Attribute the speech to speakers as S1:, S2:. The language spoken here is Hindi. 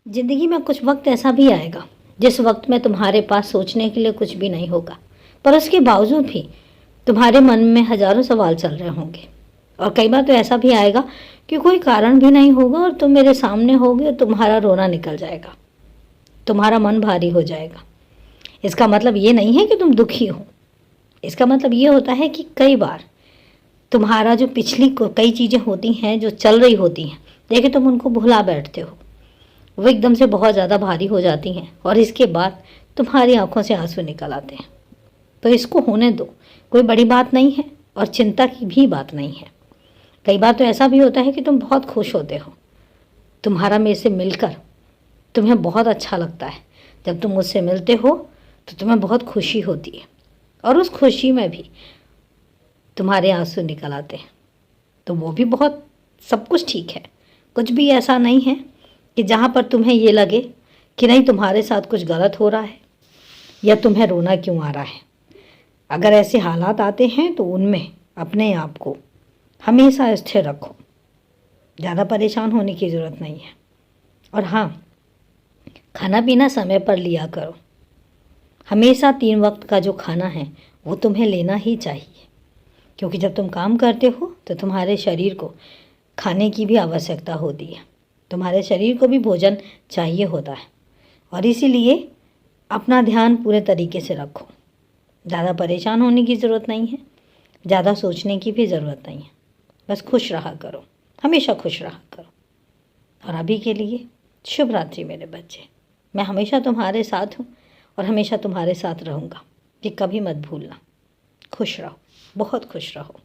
S1: ज़िंदगी में कुछ वक्त ऐसा भी आएगा जिस वक्त में तुम्हारे पास सोचने के लिए कुछ भी नहीं होगा, पर उसके बावजूद भी तुम्हारे मन में हजारों सवाल चल रहे होंगे। और कई बार तो ऐसा भी आएगा कि कोई कारण भी नहीं होगा और तुम मेरे सामने होगे और तुम्हारा रोना निकल जाएगा, तुम्हारा मन भारी हो जाएगा। इसका मतलब ये नहीं है कि तुम दुखी हो, इसका मतलब ये होता है कि कई बार तुम्हारा जो पिछली कई चीज़ें होती हैं जो चल रही होती हैं, देखिए तुम उनको भुला बैठते हो, वो एकदम से बहुत ज़्यादा भारी हो जाती हैं और इसके बाद तुम्हारी आंखों से आंसू निकल आते हैं। तो इसको होने दो, कोई बड़ी बात नहीं है और चिंता की भी बात नहीं है। कई बार तो ऐसा भी होता है कि तुम बहुत खुश होते हो, तुम्हारा मेरे से मिलकर तुम्हें बहुत अच्छा लगता है। जब तुम मुझसे मिलते हो तो तुम्हें बहुत खुशी होती है और उस खुशी में भी तुम्हारे आंसू निकल आते हैं। तो वो भी बहुत सब कुछ ठीक है, कुछ भी ऐसा नहीं है कि जहाँ पर तुम्हें ये लगे कि नहीं तुम्हारे साथ कुछ गलत हो रहा है या तुम्हें रोना क्यों आ रहा है। अगर ऐसे हालात आते हैं तो उनमें अपने आप को हमेशा स्थिर रखो, ज़्यादा परेशान होने की ज़रूरत नहीं है। और हाँ, खाना पीना समय पर लिया करो। हमेशा 3 वक्त का जो खाना है वो तुम्हें लेना ही चाहिए, क्योंकि जब तुम काम करते हो तो तुम्हारे शरीर को खाने की भी आवश्यकता होती है, तुम्हारे शरीर को भी भोजन चाहिए होता है। और इसीलिए अपना ध्यान पूरे तरीके से रखो। ज़्यादा परेशान होने की ज़रूरत नहीं है, ज़्यादा सोचने की भी ज़रूरत नहीं है। बस खुश रहा करो, हमेशा खुश रहा करो। और अभी के लिए शुभ रात्रि मेरे बच्चे। मैं हमेशा तुम्हारे साथ हूँ और हमेशा तुम्हारे साथ रहूँगा, ये कभी मत भूलना। खुश रहो, बहुत खुश रहो।